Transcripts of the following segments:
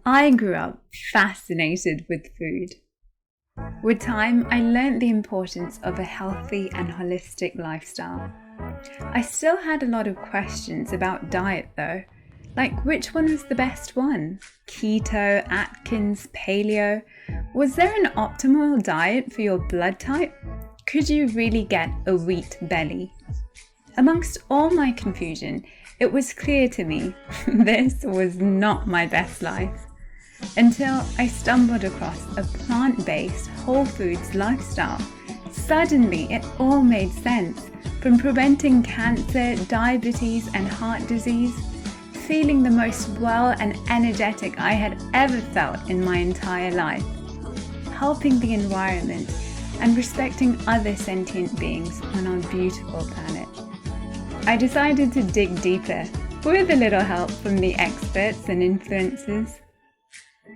I grew up fascinated with food. With time, I learned the importance of a healthy and holistic lifestyle. I still had a lot of questions about diet though, like which one was the best one? Keto, Atkins, paleo? Was there an optimal diet for your blood type? Could you really get a wheat belly? Amongst all my confusion, it was clear to me this was not my best life. Until I stumbled across a plant-based, whole foods lifestyle. Suddenly, it all made sense. From preventing cancer, diabetes, and heart disease, feeling the most well and energetic I had ever felt in my entire life, helping the environment, and respecting other sentient beings on our beautiful planet. I decided to dig deeper, with a little help from the experts and influencers.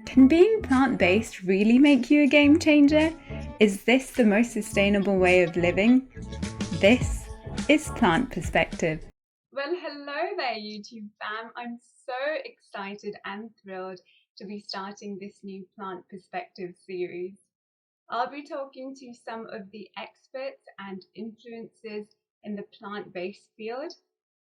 Can being plant-based really make you a game changer? Is this the most sustainable way of living? This is Plant Perspective. Well, hello there, YouTube fam. I'm so excited and thrilled to be starting this new Plant Perspective series. I'll be talking to some of the experts and influencers in the plant-based field,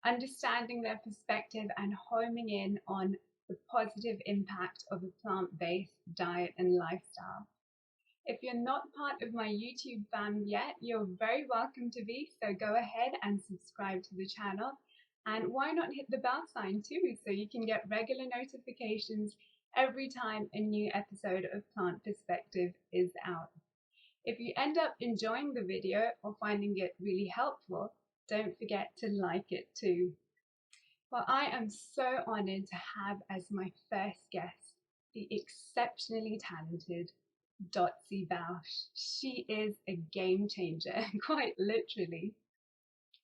understanding their perspective and homing in on the positive impact of a plant-based diet and lifestyle. If you're not part of my YouTube fam yet, you're very welcome to be, so go ahead and subscribe to the channel. And why not hit the bell sign too, so you can get regular notifications every time a new episode of Plant Perspective is out. If you end up enjoying the video or finding it really helpful, don't forget to like it too. Well, I am so honoured to have as my first guest the exceptionally talented Dotsie Bausch. She is a game changer, quite literally.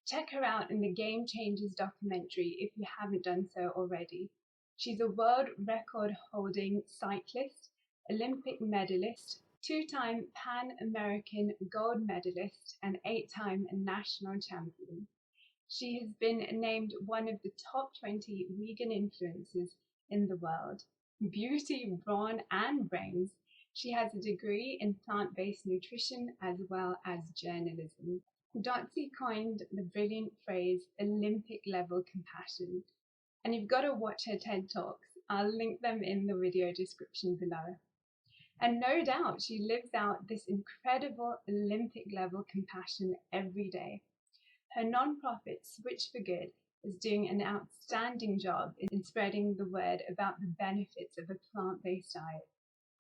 Check her out in the Game Changers documentary if you haven't done so already. She's a world record holding cyclist, Olympic medalist, two-time Pan-American gold medalist, and 8-time national champion. She has been named one of the top 20 vegan influencers in the world. Beauty, brawn, and brains. She has a degree in plant-based nutrition as well as journalism. Dotsie coined the brilliant phrase Olympic level compassion. And you've got to watch her TED Talks. I'll link them in the video description below. And no doubt she lives out this incredible Olympic level compassion every day. Her non-profit Switch4Good is doing an outstanding job in spreading the word about the benefits of a plant-based diet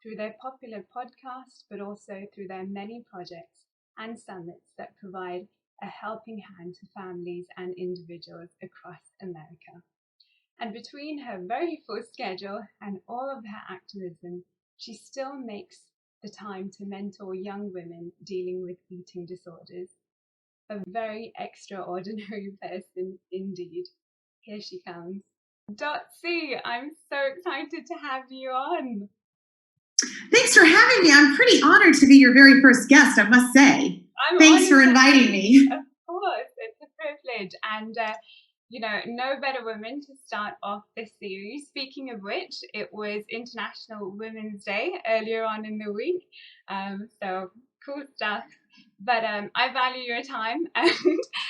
through their popular podcast, but also through their many projects and summits that provide a helping hand to families and individuals across America. And between her very full schedule and all of her activism, she still makes the time to mentor young women dealing with eating disorders. A very extraordinary person indeed. Here she comes. Dotsie, I'm so excited to have you on. Thanks for having me. I'm pretty honored to be your very first guest, I must say. Thanks for inviting me. Of course, it's a privilege. And, no better woman to start off this series. Speaking of which, it was International Women's Day earlier on in the week. So cool stuff. But I value your time and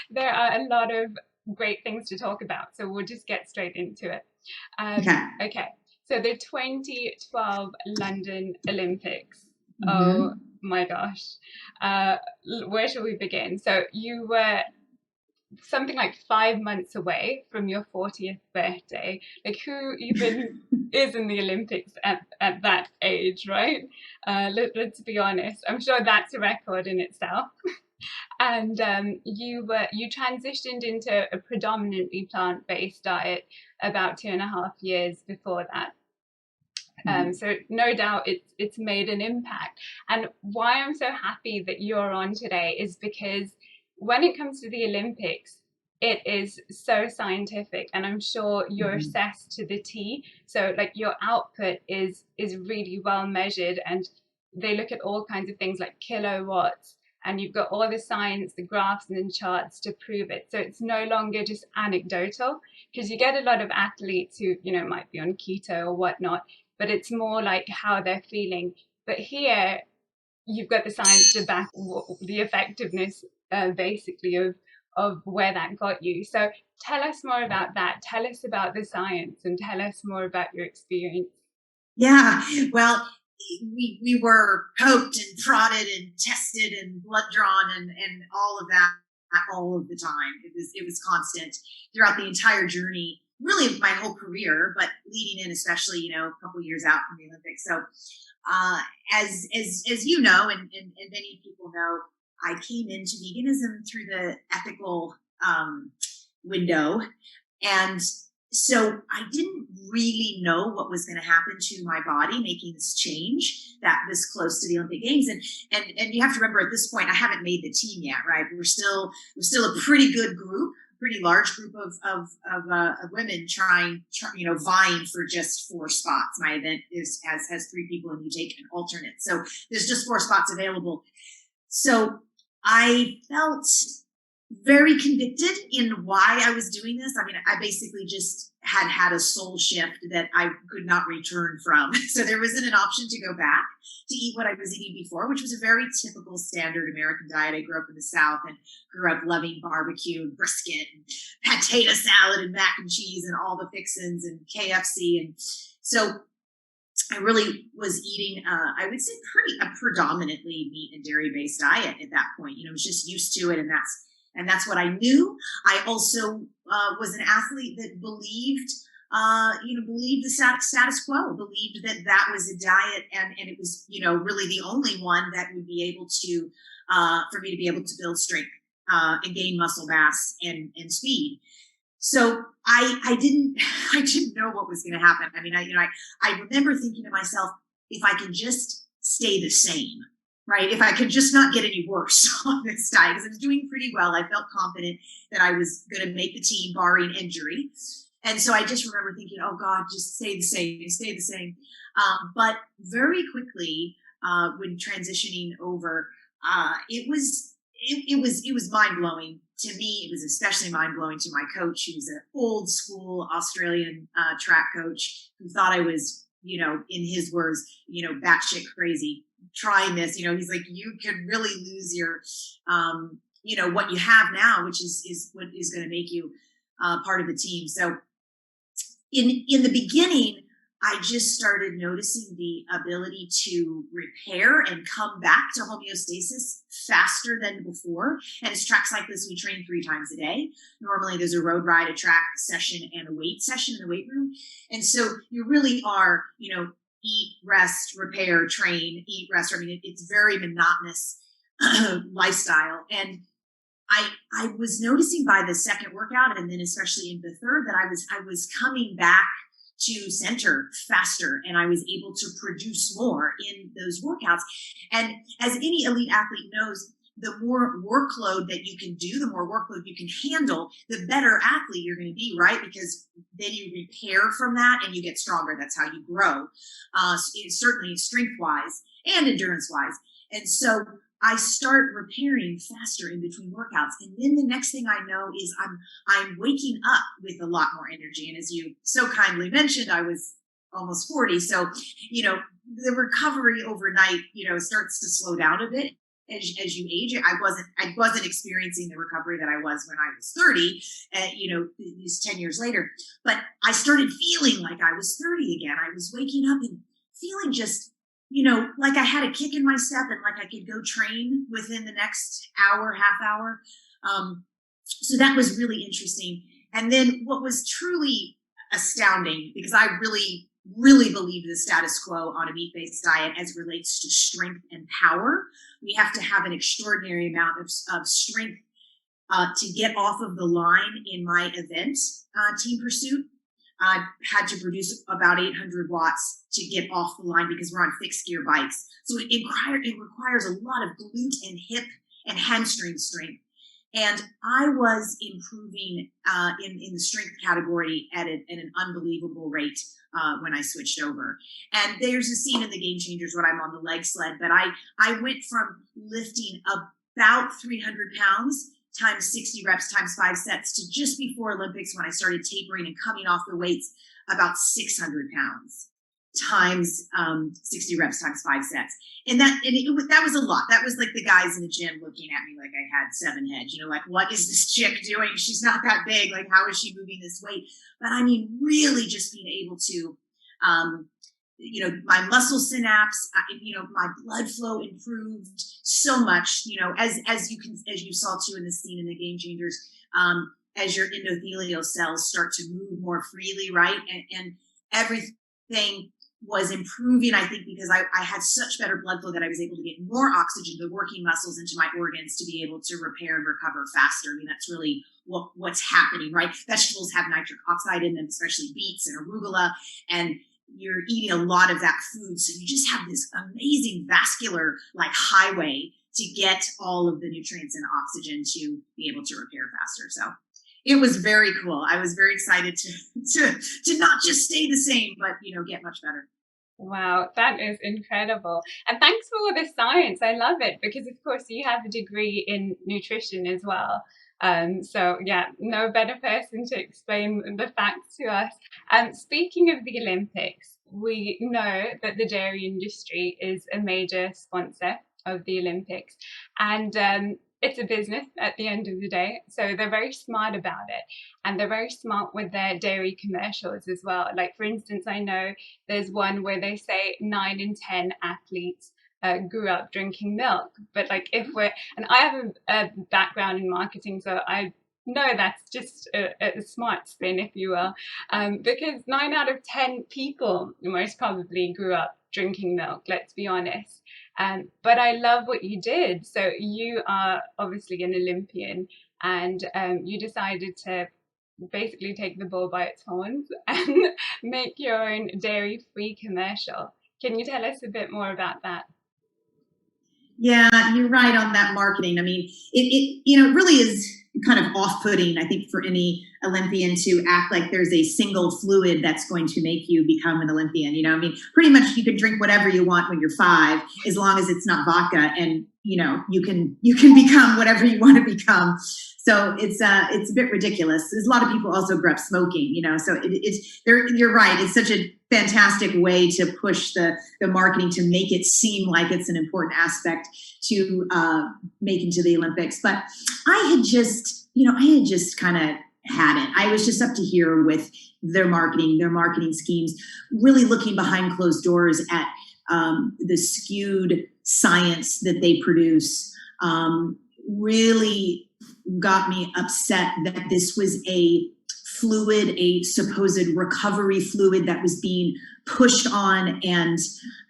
there are a lot of great things to talk about. So we'll just get straight into it. Okay. So the 2012 London Olympics. Mm-hmm. Oh my gosh. Where shall we begin? So you were something like 5 months away from your 40th birthday. Like, who even is in the Olympics at that age, right? Let's be honest. I'm sure that's a record in itself. And you transitioned into a predominantly plant-based diet about 2.5 years before that. So no doubt it's made an impact. And why I'm so happy that you're on today is because when it comes to the Olympics, it is so scientific, and I'm sure you're assessed to the T. So like your output is really well measured, and they look at all kinds of things like kilowatts, and you've got all the science, the graphs and the charts to prove it. So it's no longer just anecdotal, because you get a lot of athletes who, might be on keto or whatnot, but it's more like how they're feeling. But here, you've got the science to back the effectiveness, basically, of where that got you. So tell us more about that. Tell us about the science and tell us more about your experience. Yeah, well, we were poked and prodded and tested and blood drawn and all of that all of the time. It was constant throughout the entire journey, really my whole career, but leading in, especially, a couple years out from the Olympics. So as you know, and many people know, I came into veganism through the ethical window. And so I didn't really know what was going to happen to my body making this change that this close to the Olympic Games. And you have to remember, at this point, I haven't made the team yet, right? We're still a pretty good group, pretty large group of women vying for just 4 spots. My event has 3 people and you take an alternate. So there's just 4 spots available. So I felt very convicted in why I was doing this. I mean, I basically just had a soul shift that I could not return from. So there wasn't an option to go back to eat what I was eating before, which was a very typical standard American diet. I grew up in the South and grew up loving barbecue and brisket and potato salad and mac and cheese and all the fixins and KFC. And so I really was eating, I would say, a predominantly meat and dairy based diet at that point. I was just used to it, and that's what I knew. I also was an athlete that believed the status quo, believed that was a diet, and it was, really the only one that would be able to, for me to be able to build strength and gain muscle mass and speed. So I didn't know what was going to happen. I mean, I remember thinking to myself, if I can just stay the same, right? If I could just not get any worse on this diet, because I was doing pretty well. I felt confident that I was going to make the team barring injury. And so I just remember thinking, oh God, just stay the same. But very quickly, when transitioning over, it was mind blowing to me. It was especially mind blowing to my coach, who's an old school Australian track coach who thought I was, in his words, batshit crazy trying this. He's like, you could really lose your, what you have now, which is what is going to make you part of the team. So in the beginning, I just started noticing the ability to repair and come back to homeostasis faster than before. And as track cyclists, we train 3 times a day. Normally there's a road ride, a track session, and a weight session in the weight room. And so you really are, eat, rest, repair, train, eat, rest. I mean, it's very monotonous lifestyle. And I was noticing by the second workout, and then especially in the third, that I was coming back to center faster, and I was able to produce more in those workouts. And as any elite athlete knows, the more workload that you can do, the more workload you can handle, the better athlete you're going to be, right? Because then you repair from that and you get stronger. That's how you grow, certainly strength-wise and endurance-wise. And so I start repairing faster in between workouts. And then the next thing I know is I'm waking up with a lot more energy. And as you so kindly mentioned, I was almost 40. So, the recovery overnight, starts to slow down a bit as you age. I wasn't experiencing the recovery that I was when I was 30, these 10 years later. But I started feeling like I was 30 again. I was waking up and feeling just, like I had a kick in my step and like I could go train within the next hour, half hour. So that was really interesting. And then what was truly astounding, because I really, really believe the status quo on a meat-based diet as it relates to strength and power. We have to have an extraordinary amount of strength to get off of the line in my event, Team Pursuit. I had to produce about 800 watts to get off the line because we're on fixed gear bikes. So it requires a lot of glute and hip and hamstring strength. And I was improving in the strength category at an unbelievable rate when I switched over. And there's a scene in the Game Changers when I'm on the leg sled, but I went from lifting about 300 pounds times 60 reps times 5 sets to just before Olympics when I started tapering and coming off the weights about 600 pounds. times 60 reps times 5 sets. And that was a lot. That was like the guys in the gym looking at me like I had 7 heads, like, what is this chick doing? She's not that big. Like, how is she moving this weight? But I mean, really just being able to, my muscle synapse, my blood flow improved so much, as you saw too in the scene in the Game Changers, as your endothelial cells start to move more freely, right? And everything was improving, I think, because I had such better blood flow that I was able to get more oxygen, the working muscles, into my organs to be able to repair and recover faster. I mean, that's really what's happening, right? Vegetables have nitric oxide in them, especially beets and arugula, and you're eating a lot of that food. So you just have this amazing vascular highway to get all of the nutrients and oxygen to be able to repair faster. So it was very cool. I was very excited to not just stay the same, but get much better. Wow, that is incredible. And thanks for all the science. I love it because, of course, you have a degree in nutrition as well. So yeah, no better person to explain the facts to us. Speaking of the Olympics, we know that the dairy industry is a major sponsor of the Olympics, and it's a business at the end of the day. So they're very smart about it, and they're very smart with their dairy commercials as well. Like, for instance, I know there's one where they say 9 in 10 athletes grew up drinking milk. But and I have a background in marketing, so I know that's just a smart spin, if you will, because 9 out of 10 people most probably grew up drinking milk, let's be honest. But I love what you did. So you are obviously an Olympian, and you decided to basically take the bull by its horns and make your own dairy-free commercial. Can you tell us a bit more about that? Yeah, you're right on that marketing. I mean, it really is kind of off-putting, I think, for any Olympian to act like there's a single fluid that's going to make you become an Olympian. I mean, pretty much you can drink whatever you want when you're 5, as long as it's not vodka, and you can become whatever you want to become. So it's a bit ridiculous. There's a lot of people also grew up smoking, so you're right. It's such a fantastic way to push the marketing to make it seem like it's an important aspect to make into the Olympics. But I had just kind of had it. I was just up to here with their marketing schemes, really looking behind closed doors at the skewed science that they produce. Really got me upset that this was a fluid, a supposed recovery fluid that was being pushed on and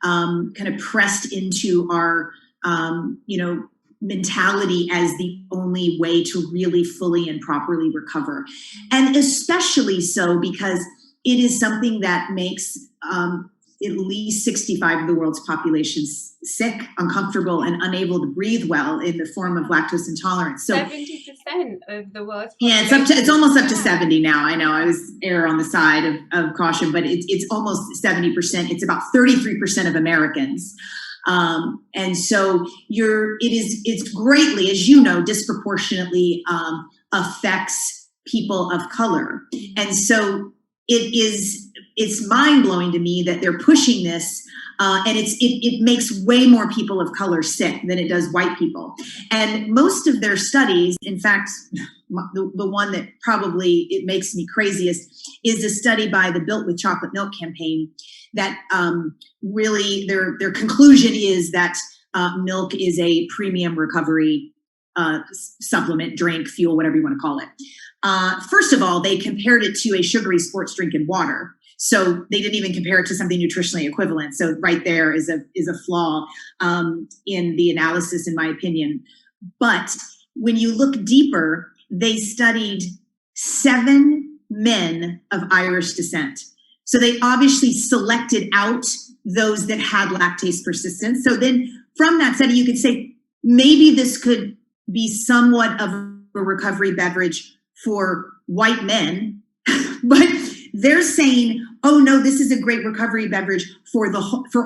kind of pressed into our, mentality as the only way to really fully and properly recover. And especially so because it is something that makes at least 65% of the world's population sick, uncomfortable, and unable to breathe well in the form of lactose intolerance. So 70% of the world's population. Yeah, it's almost up to 70 now. I know I was err on the side of caution, but it's almost 70%. It's about 33% of Americans. And so it's greatly, as you know, disproportionately affects people of color. And so it's mind-blowing to me that they're pushing this, and it makes way more people of color sick than it does white people. And most of their studies, in fact, the one that probably it makes me craziest is a study by the Built with Chocolate Milk campaign that really their conclusion is that milk is a premium recovery supplement, drink, fuel, whatever you want to call it. First of all, they compared it to a sugary sports drink and water. So they didn't even compare it to something nutritionally equivalent. So right there is a flaw in the analysis, in my opinion. But when you look deeper, they studied 7 men of Irish descent. So they obviously selected out those that had lactase persistence. So then from that study, you could say maybe this could be somewhat of a recovery beverage for white men, but they're saying, oh no, this is a great recovery beverage for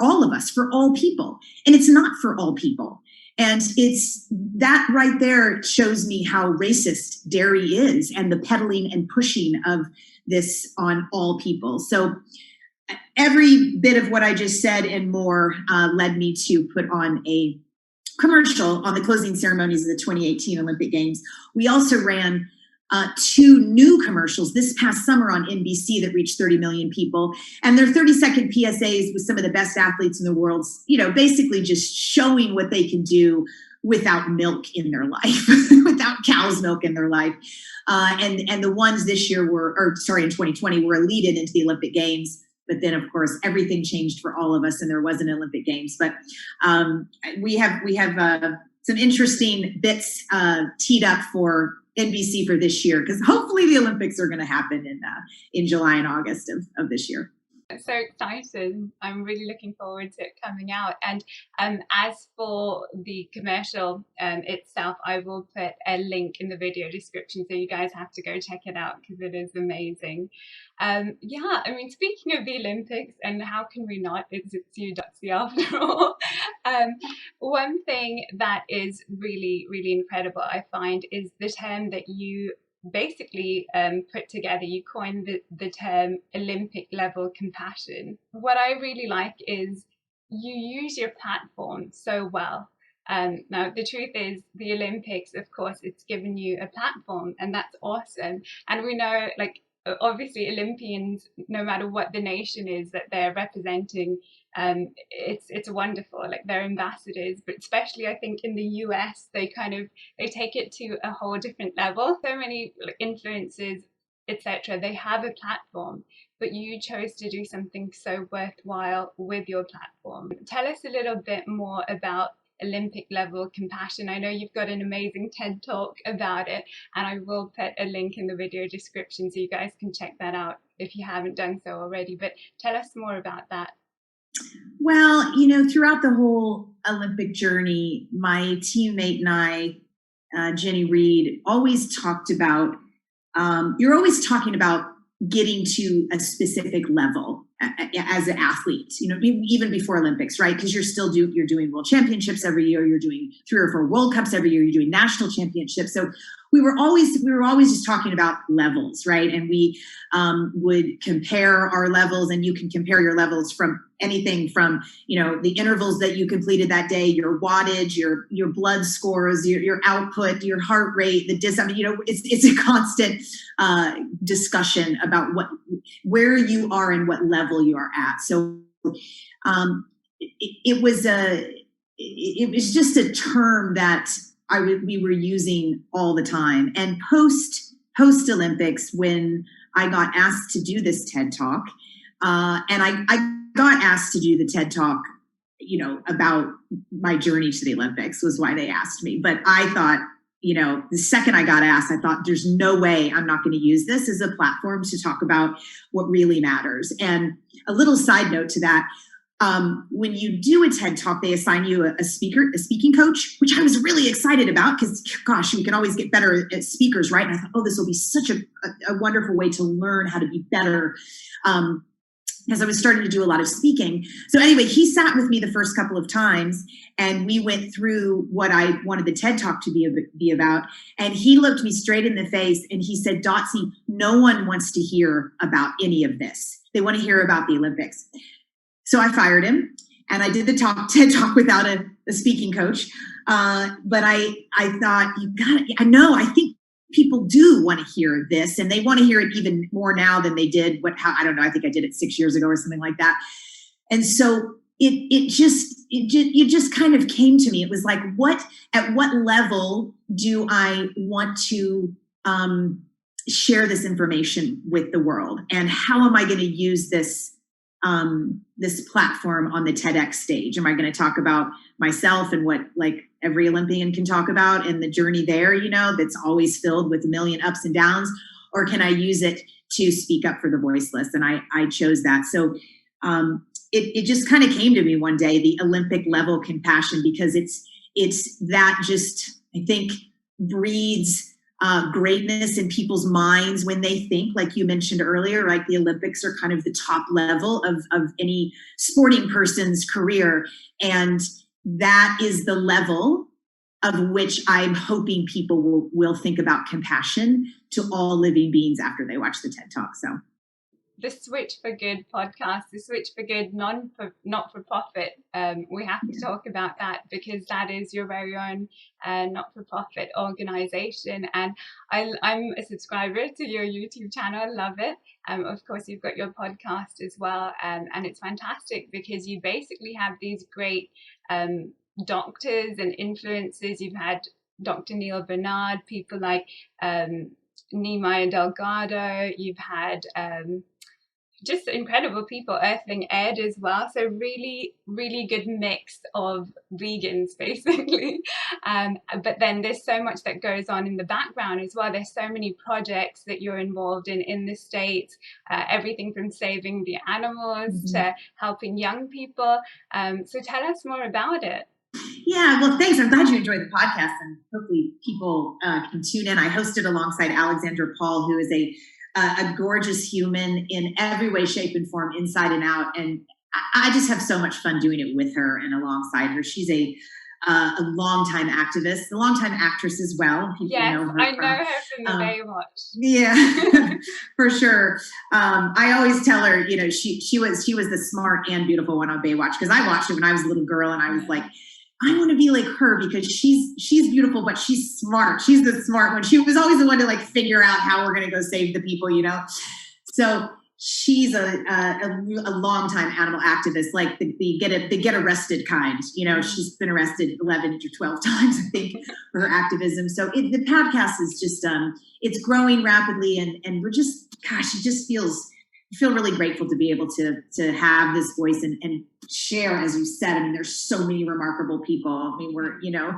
all of us, for all people. And it's not for all people. And it's that right there shows me how racist dairy is and the peddling and pushing of this on all people. So every bit of what I just said and more led me to put on a commercial on the closing ceremonies of the 2018 Olympic Games. We also ran 2 new commercials this past summer on NBC that reached 30 million people. And they're 30-second PSAs with some of the best athletes in the world, basically just showing what they can do without milk in their life, without cow's milk in their life. And the ones this year in 2020 were lead into the Olympic Games. But then, of course, everything changed for all of us, and there was an Olympic Games. But we have some interesting bits teed up for NBC for this year, because hopefully the Olympics are going to happen in July and August of this year. So excited. I'm really looking forward to it coming out. And as for the commercial itself, I will put a link in the video description, so you guys have to go check it out because it is amazing. Yeah, I mean, speaking of the Olympics, and how can we not? It's you, Dotsie, after all. One thing that is really, really incredible, I find, is the term that you basically put together. You coined the term Olympic level compassion. What I really like is you use your platform so well. Now, the truth is, the Olympics, of course, it's given you a platform, and that's awesome. And we know, like, obviously Olympians, no matter what the nation is that they're representing, it's wonderful, like they're ambassadors. But especially I think in the US, they take it to a whole different level. So many influencers, etc., they have a platform, but you chose to do something so worthwhile with your platform. Tell us a little bit more about Olympic level compassion. I know you've got an amazing TED talk about it, and I will put a link in the video description so you guys can check that out if you haven't done so already. But tell us more about that. Well, throughout the whole Olympic journey, my teammate and I, Jenny Reed, always talked about, you're always talking about getting to a specific level as an athlete, even before Olympics, right? Because you're doing world championships every year, you're doing 3 or 4 World Cups every year, you're doing national championships. So we were always just talking about levels, right? And we would compare our levels, and you can compare your levels from anything from, the intervals that you completed that day, your wattage, your blood scores, your output, your heart rate, it's a constant discussion about where you are and what level you are at. So it was just a term that we were using all the time. And post Olympics, when I got asked to do this TED Talk, and I got asked to do the TED Talk, about my journey to the Olympics was why they asked me. But I thought, the second I got asked, I thought, there's no way I'm not going to use this as a platform to talk about what really matters. And a little side note to that, when you do a TED Talk, they assign you a speaking coach, which I was really excited about because, gosh, we can always get better at speakers, right? And I thought, this will be such a wonderful way to learn how to be better, because I was starting to do a lot of speaking. So anyway, he sat with me the first couple of times, and we went through what I wanted the TED Talk to be about. And he looked me straight in the face and he said, Dotsie, no one wants to hear about any of this. They want to hear about the Olympics. So I fired him, and I did the TED Talk without a speaking coach. But I thought, I think people do want to hear this, and they want to hear it even more now than they did. I don't know. I think I did it 6 years ago or something like that. And so it just kind of came to me. It was like, at what level do I want to share this information with the world, and how am I going to use this platform on the TEDx stage? Am I going to talk about myself and what every Olympian can talk about and the journey there, that's always filled with a million ups and downs? Or can I use it to speak up for the voiceless? And I chose that. So it just kind of came to me one day, the Olympic level compassion, because it's that just, I think, breeds greatness in people's minds when they think, like you mentioned earlier, like the Olympics are kind of the top level of any sporting person's career. And that is the level of which I'm hoping people will think about compassion to all living beings after they watch the TED Talk. So the Switch for Good podcast, the Switch for Good not for profit. We have to talk about that because that is your very own not for profit organization, and I'm a subscriber to your YouTube channel. Love it. Of course, you've got your podcast as well, and it's fantastic because you basically have these great doctors and influencers. You've had Dr. Neil Bernard, people like Nehemiah Delgado, you've had just incredible people, Earthling Ed as well. So really, really good mix of vegans, basically. But then there's so much that goes on in the background as well. There's so many projects that you're involved in the States, everything from saving the animals to helping young people. So tell us more about it. Yeah, well, thanks. I'm glad you enjoyed the podcast, and hopefully people can tune in. I hosted alongside Alexandra Paul, who is a gorgeous human in every way, shape, and form, inside and out. And I just have so much fun doing it with her and alongside her. She's a longtime activist, a longtime actress as well. People know her from the Baywatch. Yeah, for sure. I always tell her, you know, she was the smart and beautiful one on Baywatch, because I watched it when I was a little girl, and I was like, I want to be like her because she's beautiful, but she's smart. She's the smart one. She was always the one to like figure out how we're going to go save the people, you know? So she's a longtime animal activist, like the get arrested kind. You know, she's been arrested 11 or 12 times, I think, for her activism. So the podcast is just, it's growing rapidly, and we're just, gosh, it just feel really grateful to be able to have this voice and share, as you said. I mean, there's so many remarkable people. I mean, we're, you know,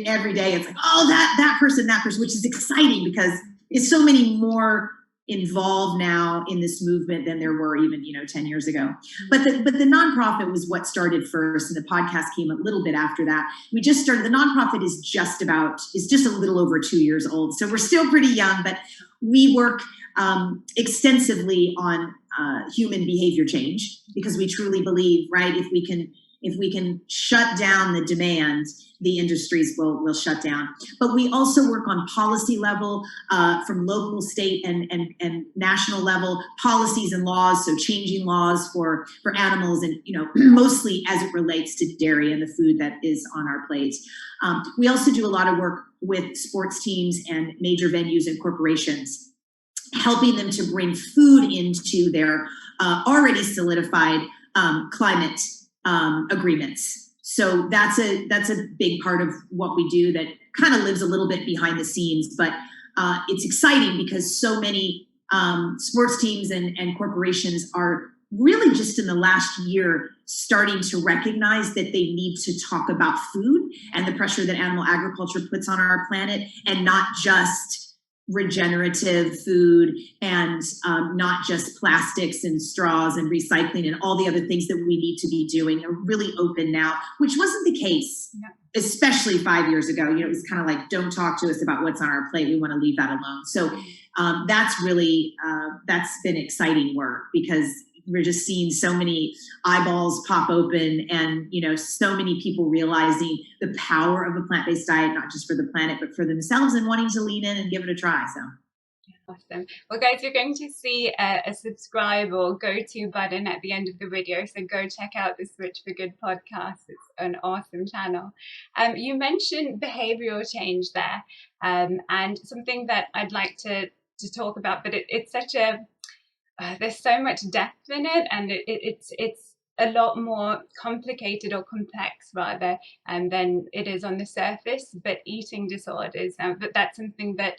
every day it's like, oh, that person, which is exciting because it's so many more involved now in this movement than there were even, you know, 10 years ago. But the nonprofit was what started first, and the podcast came a little bit after that. We just started. The nonprofit is just a little over 2 years old, so we're still pretty young, but we work extensively on human behavior change, because we truly believe, right, if we can shut down the demand, the industries will shut down. But we also work on policy level, from local, state, and national level, policies and laws. So changing laws for animals, and, you know, mostly as it relates to dairy and the food that is on our plates. We also do a lot of work with sports teams and major venues and corporations, helping them to bring food into their already solidified climate agreements. So that's a big part of what we do that kind of lives a little bit behind the scenes, but it's exciting because so many sports teams and corporations are really just in the last year starting to recognize that they need to talk about food and the pressure that animal agriculture puts on our planet, and not just regenerative food, and not just plastics and straws and recycling and all the other things that we need to be doing. Are really open now, which wasn't the case, especially 5 years ago. You know, it was kind of like, don't talk to us about what's on our plate. We want to leave that alone. So that's really, that's been exciting work, because we're just seeing so many eyeballs pop open, and, you know, so many people realizing the power of a plant-based diet, not just for the planet, but for themselves, and wanting to lean in and give it a try. So. Awesome. Well, guys, you're going to see a subscribe or go-to button at the end of the video, so go check out the Switch for Good podcast. It's an awesome channel. You mentioned behavioral change there, and something that I'd like to talk about, but it's such a there's so much depth in it, and it's a lot more complicated, or complex rather, than it is on the surface. But eating disorders, but that's something that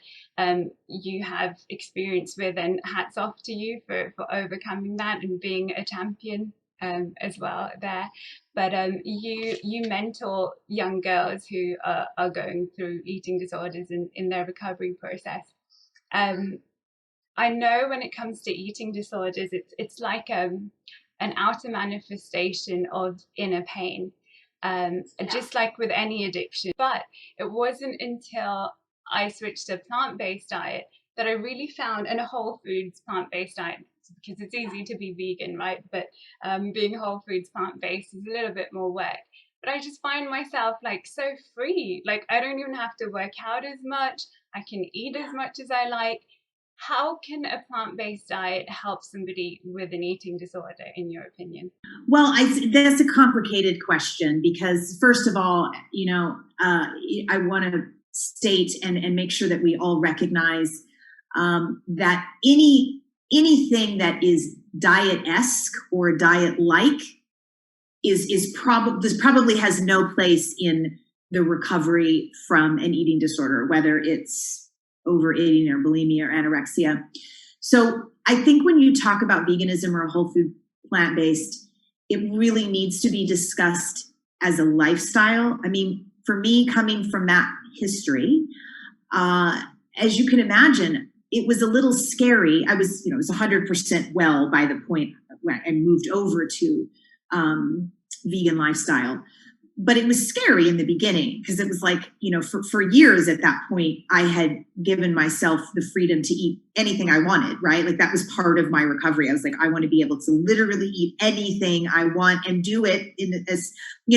you have experience with, and hats off to you for overcoming that and being a champion as well there. But you mentor young girls who are going through eating disorders in their recovery process. I know when it comes to eating disorders, it's like an outer manifestation of inner pain, just like with any addiction. But it wasn't until I switched to a plant-based diet that I really found, and a whole foods plant-based diet, because it's easy to be vegan, right? But being whole foods plant-based is a little bit more work. But I just find myself like so free. Like, I don't even have to work out as much. I can eat as much as I like. How can a plant-based diet help somebody with an eating disorder, in your opinion? Well, that's a complicated question because, first of all, I want to state and make sure that we all recognize that anything that is diet-esque or diet-like probably has no place in the recovery from an eating disorder, whether it's overeating or bulimia or anorexia. So I think when you talk about veganism or whole food plant-based, it really needs to be discussed as a lifestyle. I mean, for me, coming from that history, as you can imagine, it was a little scary. I was 100% well by the point when I moved over to vegan lifestyle. But it was scary in the beginning because it was like, for years at that point, I had given myself the freedom to eat anything I wanted, right? Like that was part of my recovery. I was like, I want to be able to literally eat anything I want and do it in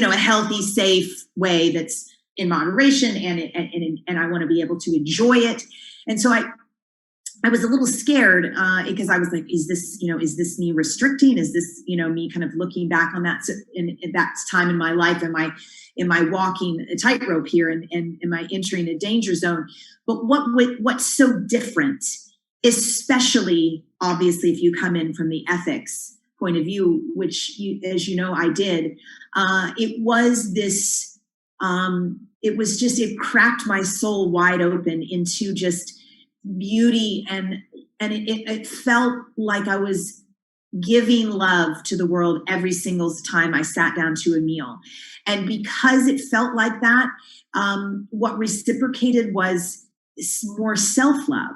a healthy, safe way that's in moderation. And I want to be able to enjoy it. And so I was a little scared because I was like, is this me restricting? Is this, me kind of looking back on that in that time in my life? Am I walking a tightrope here and am I entering a danger zone? But what's so different, especially obviously if you come in from the ethics point of view, which as you know, I did, it was this, it cracked my soul wide open into just beauty and it felt like I was giving love to the world every single time I sat down to a meal. And because it felt like that, what reciprocated was more self-love.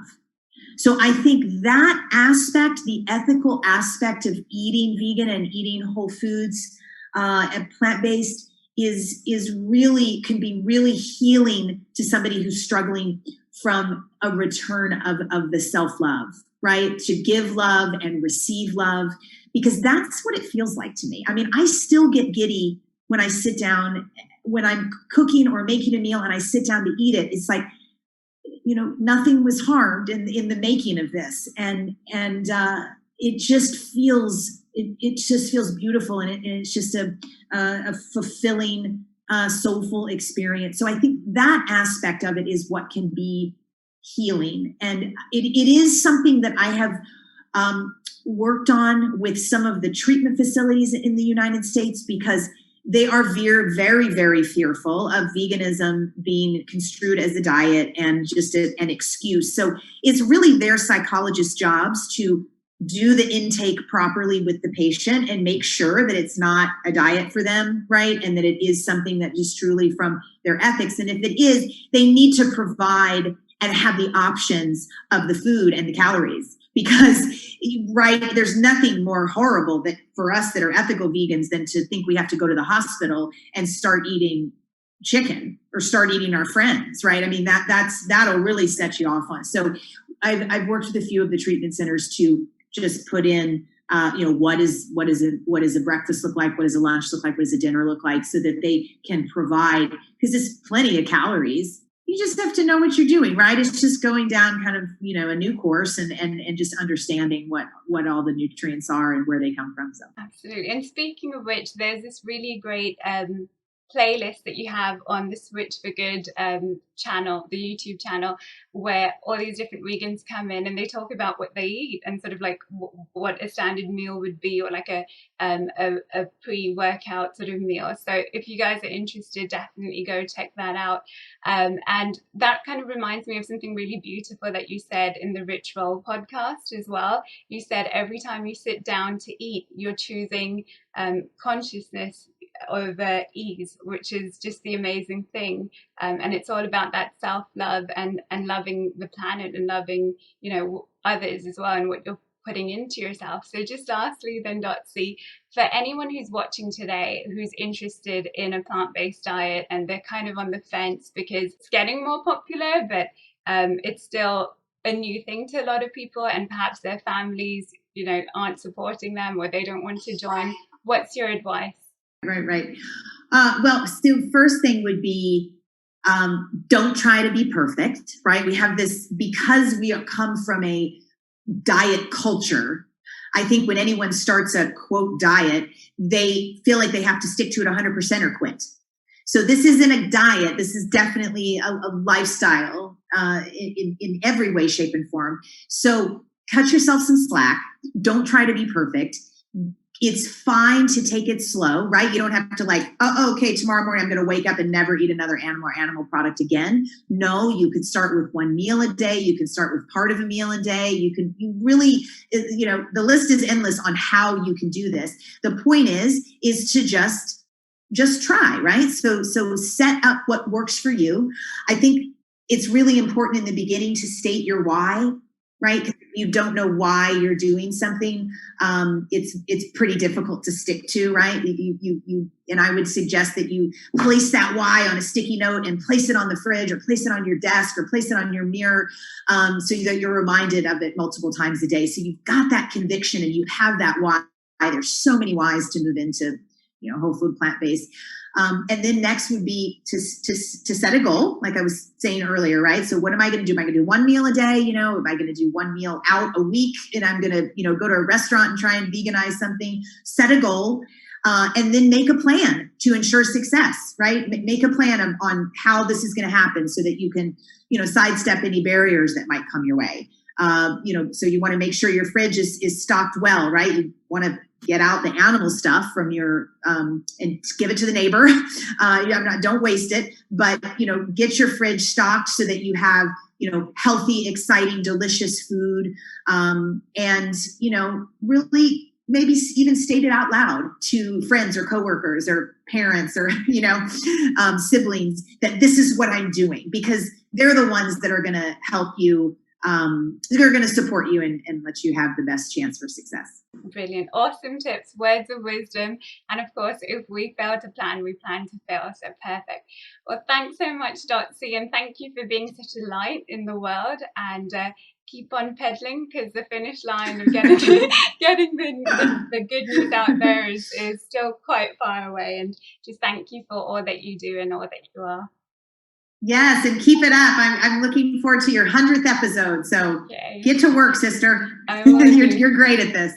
So I think that aspect, the ethical aspect of eating vegan and eating whole foods and plant-based can be really healing to somebody who's struggling from a return of the self-love, right? To give love and receive love, because that's what it feels like to me. I mean, I still get giddy when I sit down, when I'm cooking or making a meal and I sit down to eat it. It's like, nothing was harmed in the making of this. And it just feels, beautiful. And it's just a fulfilling, soulful experience. So I think that aspect of it is what can be healing. And it is something that I have worked on with some of the treatment facilities in the United States, because they are very, very fearful of veganism being construed as a diet and just an excuse. So it's really their psychologists' jobs to do the intake properly with the patient and make sure that it's not a diet for them, right? And that it is something that is truly from their ethics. And if it is, they need to provide and have the options of the food and the calories. Because, right, there's nothing more horrible that for us that are ethical vegans than to think we have to go to the hospital and start eating chicken or start eating our friends, right? I mean, that'll really set you off on. So I've worked with a few of the treatment centers to just put in, what does a breakfast look like? What does a lunch look like? What does a dinner look like? So that they can provide, because it's plenty of calories. You just have to know what you're doing, right? It's just going down kind of, a new course and just understanding what all the nutrients are and where they come from. So absolutely. And speaking of which, there's this really great playlist that you have on the Switch4Good channel, the YouTube channel, where all these different vegans come in and they talk about what they eat and sort of like what a standard meal would be, or like a pre-workout sort of meal. So if you guys are interested, definitely go check that out. And that kind of reminds me of something really beautiful that you said in the Ritual podcast as well. You said every time you sit down to eat, you're choosing consciousness over ease, which is just the amazing thing. And it's all about that self-love and loving the planet and loving, others as well, and what you're putting into yourself. So just lastly then, Dotsie, for anyone who's watching today who's interested in a plant-based diet and they're kind of on the fence because it's getting more popular, but it's still a new thing to a lot of people, and perhaps their families, aren't supporting them or they don't want to join, what's your advice? Right. Well, so first thing would be Don't try to be perfect, right? We have this, because we come from a diet culture. I think when anyone starts a quote diet, they feel like they have to stick to it 100% or quit. So this isn't a diet. This is definitely a lifestyle in every way, shape, and form. So cut yourself some slack. Don't try to be perfect. It's fine to take it slow, right? You don't have to like, oh, okay, tomorrow morning I'm going to wake up and never eat another animal or animal product again. No, you could start with one meal a day. You can start with part of a meal a day. You really, the list is endless on how you can do this. The point is to just try, right? So set up what works for you. I think it's really important in the beginning to state your why, right? Because if you don't know why you're doing something, it's pretty difficult to stick to, right? And I would suggest that you place that why on a sticky note and place it on the fridge or place it on your desk or place it on your mirror, so that you're reminded of it multiple times a day. So you've got that conviction and you have that why. There's so many whys to move into whole food, plant-based. And then next would be to set a goal, like I was saying earlier, right? So what am I going to do? Am I going to do one meal a day? Am I going to do one meal out a week? And I'm going to, go to a restaurant and try and veganize something. Set a goal, and then make a plan to ensure success, right? Make a plan on how this is going to happen so that you can, sidestep any barriers that might come your way. So you want to make sure your fridge is stocked well, right? You want to get out the animal stuff from your, and give it to the neighbor. Don't waste it, but, get your fridge stocked so that you have, healthy, exciting, delicious food. And, really maybe even state it out loud to friends or coworkers or parents or, siblings that this is what I'm doing, because they're the ones that are going to help you. They're going to support you and let you have the best chance for success. Brilliant. Awesome tips, words of wisdom. And of course, if we fail to plan, we plan to fail. So perfect. Well, thanks so much, Dotsie. And thank you for being such a light in the world, and keep on pedaling, because the finish line of getting the good news out there is still quite far away. And just thank you for all that you do and all that you are. Yes, and keep it up. I'm looking forward to your 100th episode. So Get to work, sister. You're great at this.